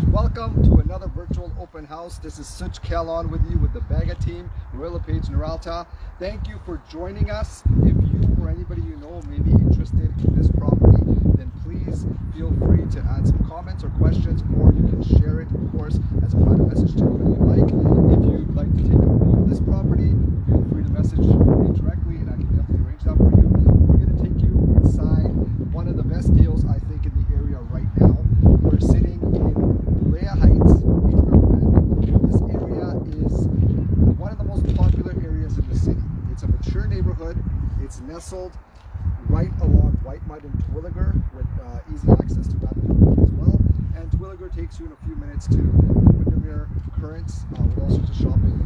Welcome to another virtual open house. This is Kahlon with you with the Bagga team, Royal LePage Neralta. Thank you for joining us. If you or anybody you know may be interested in this property, then please feel free to add some comments or questions, or you can share it, of course, as a private message to anybody you like. If you'd like to take a view of this property, feel free to message me directly and I can definitely arrange that for you. We're going to take you inside one of the best deals, I think, in the area right now. We're sitting in Bulyea Heights in Edmonton. This area is one of the most popular areas in the city. It's a mature neighborhood. It's nestled right along Whitemud and Terwillegar with easy access to that neighborhood as well. And Terwillegar takes you in a few minutes to Windermere Currents with all sorts of shopping,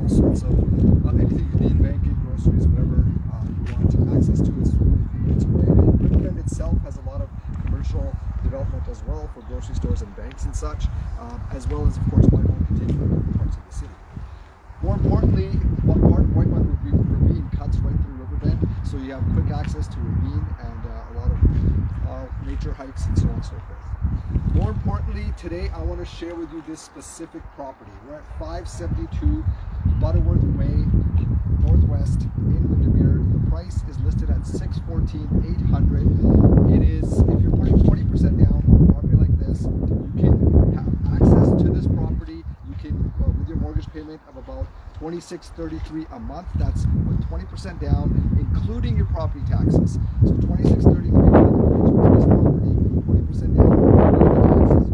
all sorts of anything you need, banking, groceries, whatever you want access to. It's really a few minutes away. Windermere itself has a lot of commercial development as well for grocery stores and banks and such, as well as, of course, Whitemud continuing in other parts of the city. More importantly, what part of Whitemud ravine cuts right through Riverbend, so you have quick access to ravine and a lot of nature hikes and so on and so forth. More importantly, today I want to share with you this specific property. We're at 572 Butterworth Way, Northwest in Windermere. The price is listed at $614,800. It is, if you're putting 20% down on a property like this, you can have access to this property. You can, with your mortgage payment of about $26.33 a month. That's with 20% down, including your property taxes. So $26.33 a month for this property, 20% down, taxes.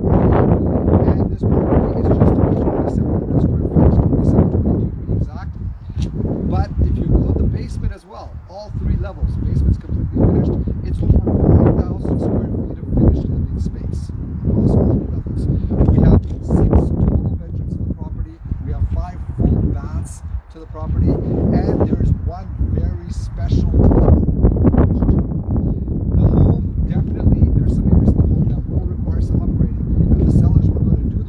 And this property is just over 2,700 square feet, 2,722 to be exact. But if you include the basement as well, all three levels, the basement's completely finished. It's over 4,000 square feet of finished living space across all three levels. We have 6 total bedrooms in the property. We have 5 full baths to the property, and there's one very special home. The home, definitely, there's some areas in the home that will require some upgrading, and the sellers were going to do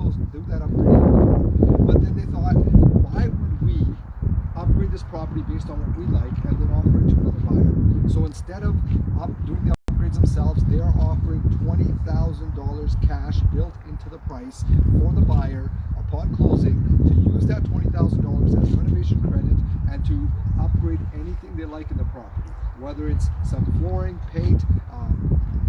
that upgrading. But then they thought, why would we upgrade this property based on what we like and then offer it to another buyer? So instead of doing the upgrades themselves, they are offering $20,000 cash built into the price for the buyer upon closing to use that $20,000 as renovation credit and to upgrade anything they like in the property, whether it's some flooring, paint,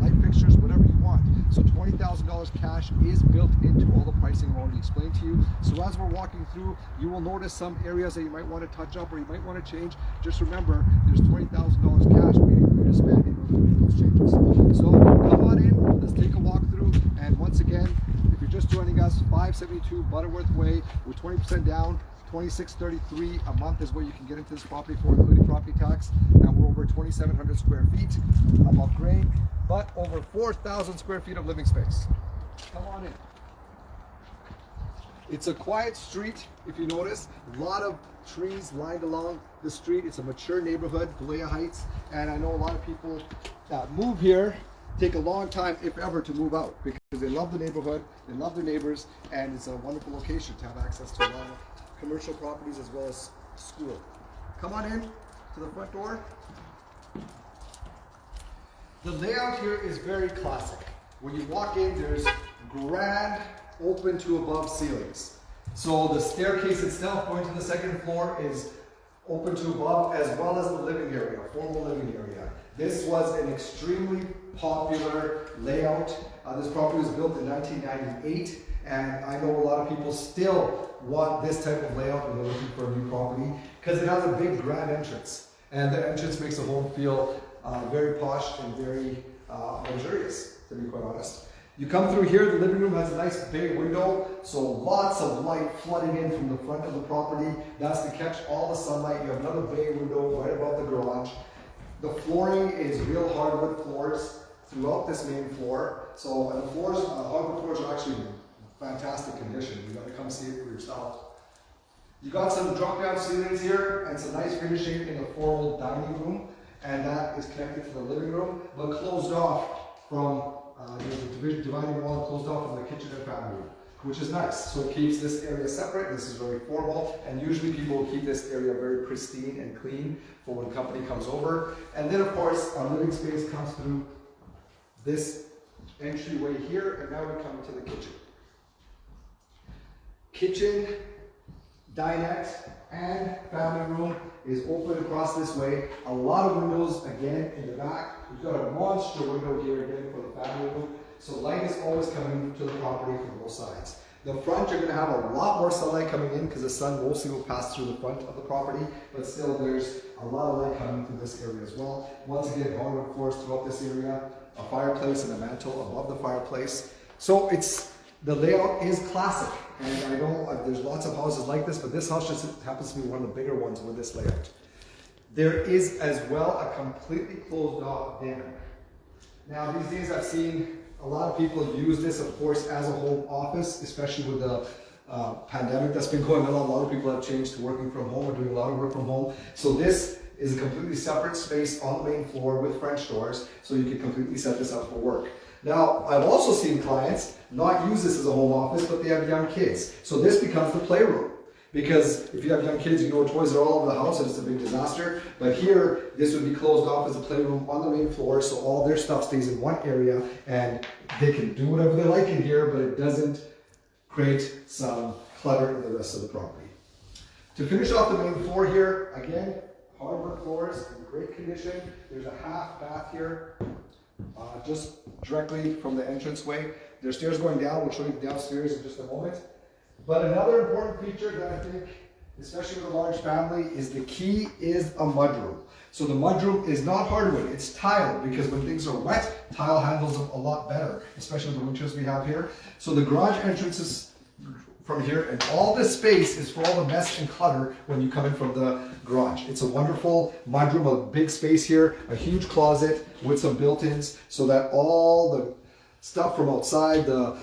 light fixtures, whatever you want. So $20,000 cash is built into all the pricing I've already explained to you. So as we're walking through, you will notice some areas that you might want to touch up or you might want to change. Just remember, there's $20,000 cash waiting for you to spend in order to make those changes. So come on in, let's take a walk through. And once again, if you're just joining us, 572 Butterworth Way with 20% down, $26.33 a month is what you can get into this property for, including property tax. And we're over 2,700 square feet above grade, but over 4,000 square feet of living space. Come on in. It's a quiet street, if you notice. A lot of trees lined along the street. It's a mature neighborhood, Bulyea Heights, and I know a lot of people that move here take a long time, if ever, to move out because they love the neighborhood, they love their neighbors, and it's a wonderful location to have access to a lot of commercial properties as well as school. Come on in to the front door. The layout here is very classic. When you walk in, there's grand open to above ceilings. So the staircase itself going to the second floor is open to above, as well as the living area, formal living area. This was an extremely popular layout. This property was built in 1998, and I know a lot of people still want this type of layout when they're looking for a new property because it has a big grand entrance, and the entrance makes the home feel very posh and very luxurious, to be quite honest. You come through here, the living room has a nice bay window, so lots of light flooding in from the front of the property. That's to catch all the sunlight. You have another bay window right above the garage. The flooring is real hardwood floors throughout this main floor. So the floors, hardwood floors are actually in fantastic condition. You got to come see it for yourself. You got some drop-down ceilings here and some nice finishing in the formal dining room, and that is connected to the living room, but closed off from there's a dividing wall closed off from the kitchen and family room, which is nice. So it keeps this area separate. This is very formal, and usually people will keep this area very pristine and clean for when company comes over. And then, of course, our living space comes through this entryway here, and now we come into the kitchen. kitchen, dinette, and family room is open across this way. A lot of windows again in the back. We've got a monster window here again for the family room. So light is always coming to the property from both sides. The front, you're going to have a lot more sunlight coming in because the sun mostly will pass through the front of the property, but still there's a lot of light coming through this area as well. Once again, hardwood floors throughout this area, a fireplace and a mantle above the fireplace. So the layout is classic, and I know there's lots of houses like this, but this house just happens to be one of the bigger ones with this layout. There is as well a completely closed off den. Now these days I've seen a lot of people use this, of course, as a home office, especially with the pandemic that's been going on. A lot of people have changed to working from home or doing a lot of work from home. So this is a completely separate space on the main floor with French doors, so you can completely set this up for work. Now, I've also seen clients not use this as a home office, but they have young kids. So this becomes the playroom. Because if you have young kids, you know toys are all over the house and it's a big disaster. But here, this would be closed off as a playroom on the main floor, so all their stuff stays in one area and they can do whatever they like in here, but it doesn't create some clutter in the rest of the property. To finish off the main floor here, again, hardwood floors in great condition. There's a half bath here, just directly from the entranceway. There's stairs going down. We'll show you downstairs in just a moment. But another important feature that I think, especially with a large family, is the key is a mudroom. So the mudroom is not hardwood, it's tile, because when things are wet, tile handles them a lot better, especially the winters we have here. So the garage entrance is from here, and all this space is for all the mess and clutter when you come in from the garage. It's a wonderful mudroom, a big space here, a huge closet with some built-ins, so that all the stuff from outside, the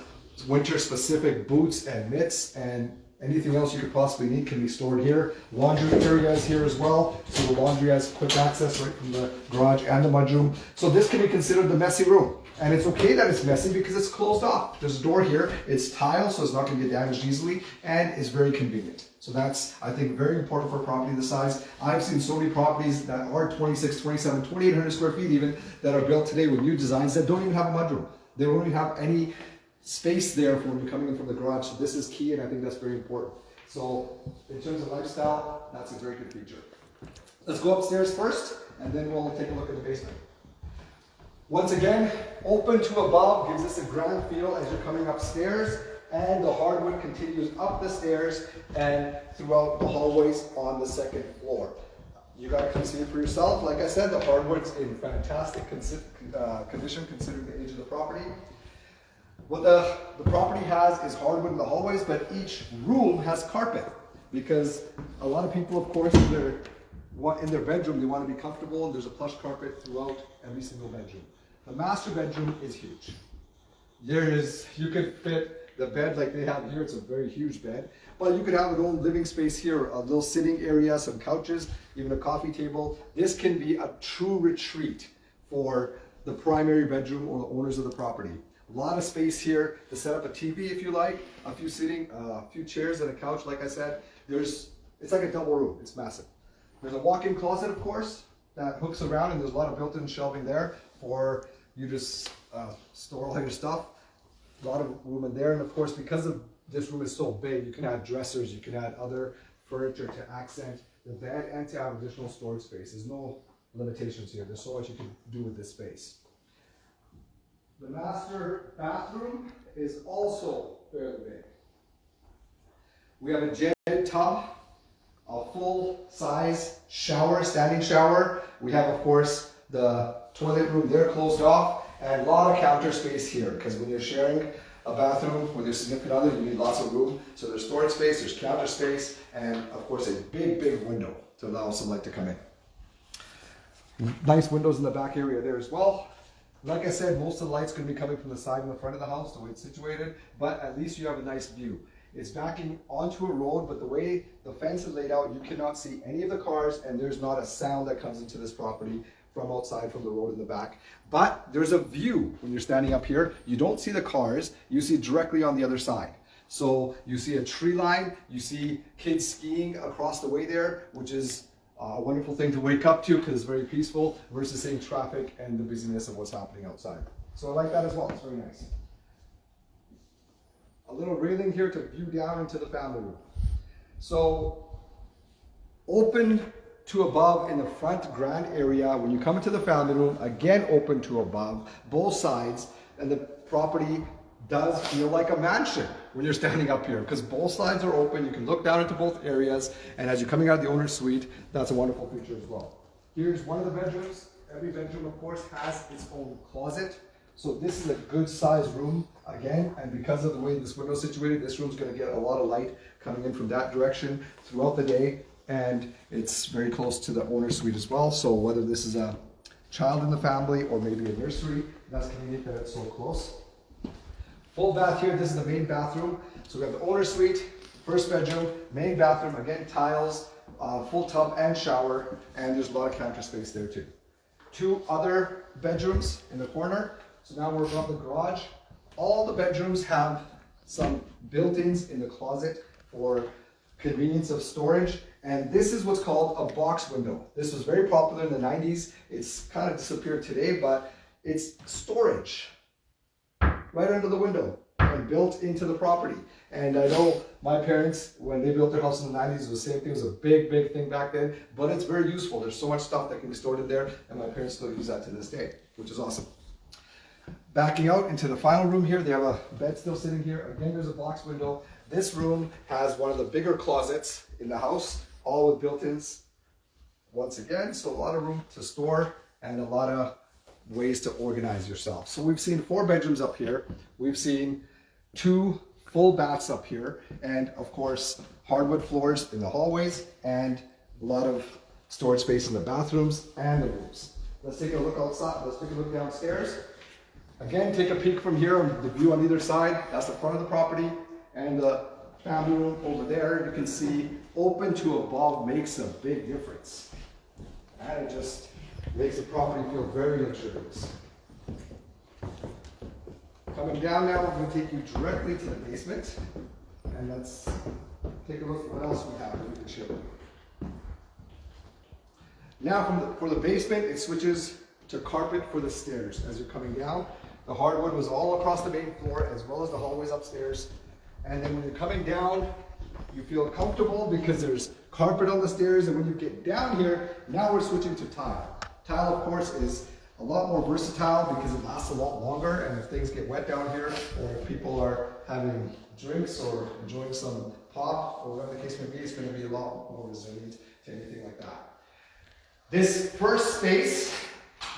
winter specific boots and mitts and anything else you could possibly need can be stored here. Laundry area is here as well, so the laundry has quick access right from the garage and the mudroom. So this can be considered the messy room, and it's okay that it's messy because it's closed off. There's a door here, it's tile, so it's not going to get damaged easily, and it's very convenient. So that's, I think, very important for a property this size. I've seen so many properties that are 26, 27, 2,800 square feet even, that are built today with new designs that don't even have a mudroom. They don't even have any space there for when you're coming in from the garage. So this is key, and I think that's very important. So in terms of lifestyle, that's a very good feature. Let's go upstairs first, and then we'll take a look at the basement. Once again, open to above gives us a grand feel as you're coming upstairs, and the hardwood continues up the stairs and throughout the hallways on the second floor. You gotta come see it for yourself. Like I said, the hardwood's in fantastic condition considering the age of the property. What the property has is hardwood in the hallways, but each room has carpet, because a lot of people, of course, in their bedroom, they want to be comfortable, and there's a plush carpet throughout every single bedroom. The master bedroom is huge. You could fit the bed like they have here. It's a very huge bed, but you could have an own living space here, a little sitting area, some couches, even a coffee table. This can be a true retreat for the primary bedroom or the owners of the property. A lot of space here to set up a TV if you like, a few chairs and a couch. Like I said, it's like a double room. It's massive. There's a walk-in closet, of course, that hooks around, and there's a lot of built-in shelving there for you to store all your stuff. A lot of room in there, and of course, because this room is so big, you can add dressers, you can add other furniture to accent the bed and to have additional storage space. There's no limitations here. There's so much you can do with this space. The master bathroom is also fairly big. We have a jetted tub, a full-size shower, standing shower. We have, of course, the toilet room there closed off, and a lot of counter space here, because when you're sharing a bathroom with your significant other, you need lots of room. So there's storage space, there's counter space, and of course a big, big window to allow some light to come in. Nice windows in the back area there as well. Like I said, most of the light's going to be coming from the side and the front of the house, the way it's situated, but at least you have a nice view. It's backing onto a road, but the way the fence is laid out, you cannot see any of the cars, and there's not a sound that comes into this property from outside from the road in the back. But there's a view when you're standing up here. You don't see the cars, you see directly on the other side. So you see a tree line, you see kids skiing across the way there, which is a wonderful thing to wake up to because it's very peaceful versus seeing traffic and the busyness of what's happening outside. So I like that as well, it's very nice. a little railing here to view down into the family room. So open to above in the front grand area. When you come into the family room, again open to above, both sides, and the property does feel like a mansion when you're standing up here because both sides are open. You can look down into both areas, and as you're coming out of the owner's suite, that's a wonderful feature as well. Here's one of the bedrooms. Every bedroom, of course, has its own closet. So this is a good sized room again, and because of the way this window is situated, this room's going to get a lot of light coming in from that direction throughout the day, and it's very close to the owner's suite as well. So whether this is a child in the family or maybe a nursery, that's convenient that it's so close. Full bath here. This is the main bathroom. So we have the owner's suite, first bedroom, main bathroom, again tiles, full tub and shower, and there's a lot of counter space there too. Two other bedrooms in the corner. So now we're above the garage. All the bedrooms have some built-ins in the closet for convenience of storage. And this is what's called a box window. This was very popular in the 90s. It's kind of disappeared today, but it's storage right under the window and built into the property. And I know my parents, when they built their house in the 90s, it was the same thing. It was a big, big thing back then, but it's very useful. There's so much stuff that can be stored in there, and my parents still use that to this day, which is awesome. Backing out into the final room here, they have a bed still sitting here. Again, there's a box window. This room has one of the bigger closets in the house, all with built-ins. Once again, so a lot of room to store and a lot of ways to organize yourself. So we've seen 4 bedrooms up here. We've seen 2 full baths up here, and of course, hardwood floors in the hallways and a lot of storage space in the bathrooms and the rooms. Let's take a look outside. Let's take a look downstairs. Again, take a peek from here on the view on either side. That's the front of the property, and the family room over there. You can see open to above makes a big difference, and it just makes the property feel very luxurious. Coming down now, we're going to take you directly to the basement, and let's take a look at what else we have that we can show you. Now for the basement, it switches to carpet for the stairs as you're coming down. The hardwood was all across the main floor as well as the hallways upstairs. And then when you're coming down, you feel comfortable because there's carpet on the stairs. And when you get down here, now we're switching to tile. Tile, of course, is a lot more versatile because it lasts a lot longer. And if things get wet down here, or if people are having drinks or enjoying some pop, or whatever the case may be, it's going to be a lot more resilient to anything like that. This first space,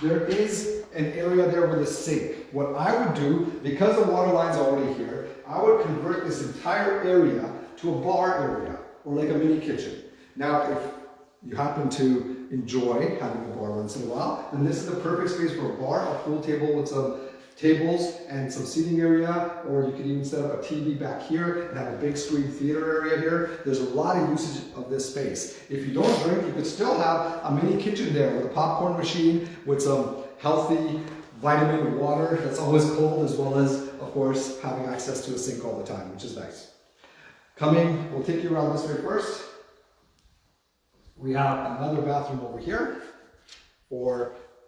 there is an area there with a sink. What I would do, because the water line's already here, I would convert this entire area to a bar area, or like a mini kitchen. Now, if you happen to enjoy having a bar once in a while, then this is the perfect space for a bar, a pool table with some tables and some seating area, or you could even set up a TV back here and have a big screen theater area here. There's a lot of usage of this space. If you don't drink, you could still have a mini kitchen there with a popcorn machine with some healthy vitamin water that's always cold, as well as, of course, having access to a sink all the time, which is nice. We'll take you around this way first. We have another bathroom over here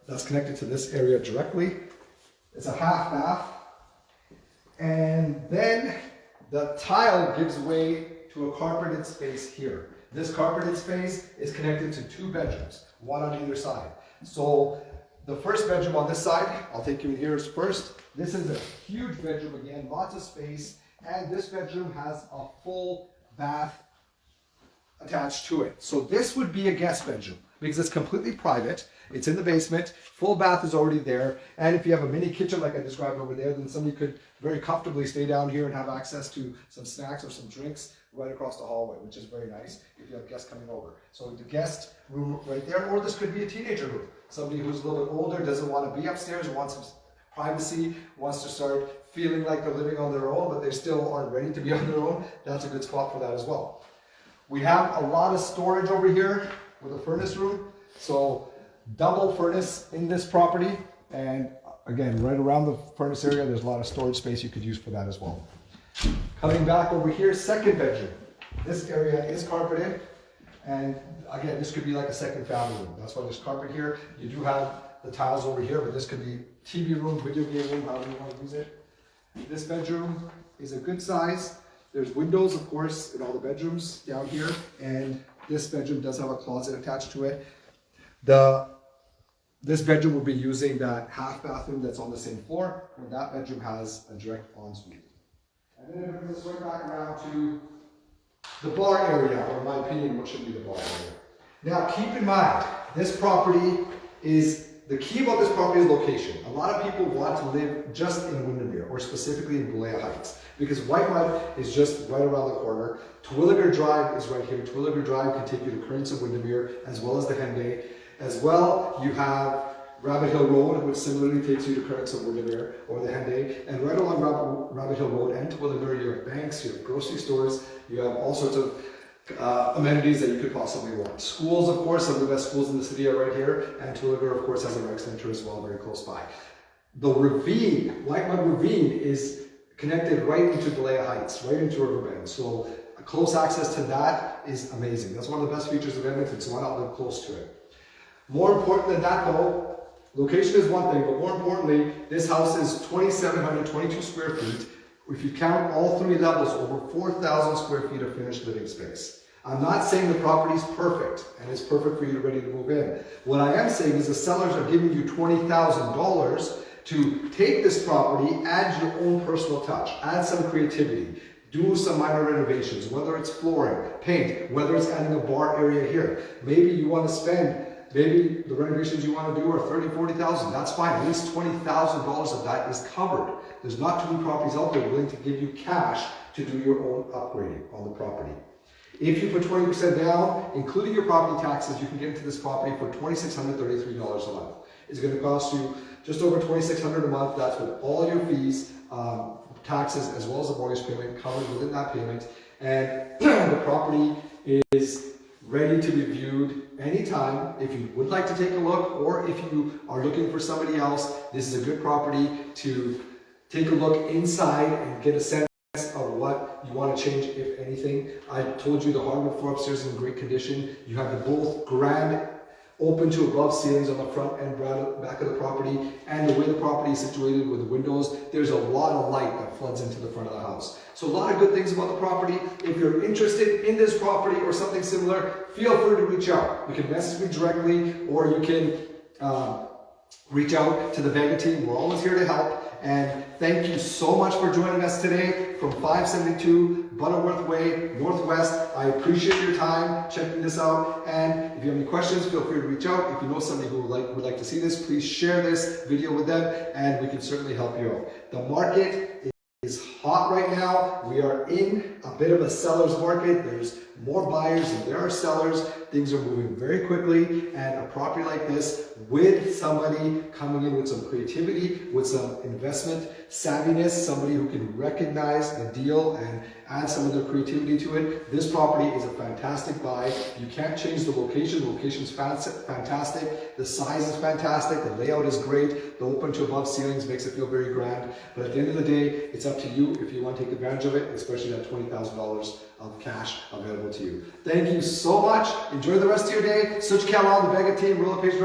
that's connected to this area directly. It's a half bath, and then the tile gives way to a carpeted space here. This carpeted space is connected to 2 bedrooms, one on either side. So the first bedroom on this side, I'll take you in here first. This is a huge bedroom again, lots of space, and this bedroom has a full bath attached to it. So this would be a guest bedroom because it's completely private. It's in the basement, full bath is already there, and if you have a mini kitchen like I described over there, then somebody could very comfortably stay down here and have access to some snacks or some drinks right across the hallway, which is very nice if you have guests coming over. So the guest room right there, or this could be a teenager room. Somebody who's a little bit older, doesn't want to be upstairs, wants some privacy, wants to start feeling like they're living on their own, but they still aren't ready to be on their own. That's a good spot for that as well. We have a lot of storage over here with a furnace room. So double furnace in this property, and again, right around the furnace area, there's a lot of storage space you could use for that as well. Coming back over here, second bedroom. This area is carpeted, and again, this could be like a second family room. That's why there's carpet here. You do have the tiles over here, but this could be TV room, video game room, however you want to use it. This bedroom is a good size. There's windows, of course, in all the bedrooms down here, and this bedroom does have a closet attached to it. This bedroom will be using that half bathroom that's on the same floor, and that bedroom has a direct ensuite. And then bring this right back around to the bar area, or in my opinion, what should be the bar area. Now, keep in mind, this property is, the key about this property is location. A lot of people want to live just in Windermere, or specifically in Bulyea Heights, because White Mud is just right around the corner. Terwilliger Drive is right here. Terwilliger Drive can take you to Currents of Windermere, as well as the Henday. As well, you have Rabbit Hill Road, which similarly takes you to Currents of Windermere, or the Henday. And right along Rabbit Hill Road and Terwilliger, you have banks, you have grocery stores, you have all sorts of amenities that you could possibly want. Schools, of course, some of the best schools in the city are right here, and Terwilliger, of course, has a rec center as well, very close by. The ravine, White Mud Ravine, is connected right into Bulyea Heights, right into Riverbend. So close access to that is amazing. That's one of the best features of Edmonton, so why not live close to it? More important than that though, location is one thing, but more importantly, this house is 2,722 square feet. If you count all 3 levels, over 4,000 square feet of finished living space. I'm not saying the property is perfect and it's perfect for you ready to move in. What I am saying is the sellers are giving you $20,000 to take this property, add your own personal touch, add some creativity, do some minor renovations, whether it's flooring, paint, whether it's adding a bar area here. Maybe you want to spend, maybe the renovations you want to do are $30,000, $40,000. That's fine. At least $20,000 of that is covered. There's not too many properties out there willing to give you cash to do your own upgrading on the property. If you put 20% down, including your property taxes, you can get into this property for $2,633 a month. It's going to cost you just over $2,600 a month. That's with all your fees, taxes, as well as the mortgage payment covered within that payment. And the property is ready to be viewed anytime. If you would like to take a look, or if you are looking for somebody else, this is a good property to take a look inside and get a sense of what you want to change, if anything. I told you the hardwood floor upstairs is in great condition. You have the both grand open to above ceilings on the front and back of the property, and the way the property is situated with the windows, there's a lot of light that floods into the front of the house. So a lot of good things about the property. If you're interested in this property or something similar, feel free to reach out. You can message me directly, or you can reach out to the Bagga team. We're always here to help. And thank you so much for joining us today from 572 Butterworth Way, Northwest. I appreciate your time checking this out. And if you have any questions, feel free to reach out. If you know somebody who would like to see this, please share this video with them, and we can certainly help you out. The market is hot right now. We are in a bit of a seller's market. There's more buyers than there are sellers. Things are moving very quickly, and a property like this with somebody coming in with some creativity, with some investment savviness, somebody who can recognize a deal and add some of their creativity to it, this property is a fantastic buy. You can't change the location. The location's fantastic. The size is fantastic. The layout is great. The open to above ceilings makes it feel very grand. But at the end of the day, it's up to you if you want to take advantage of it, especially that $20,000 of cash available to you. Thank you so much. Enjoy the rest of your day. Such Kahlon, the Bagga team, real estate agent.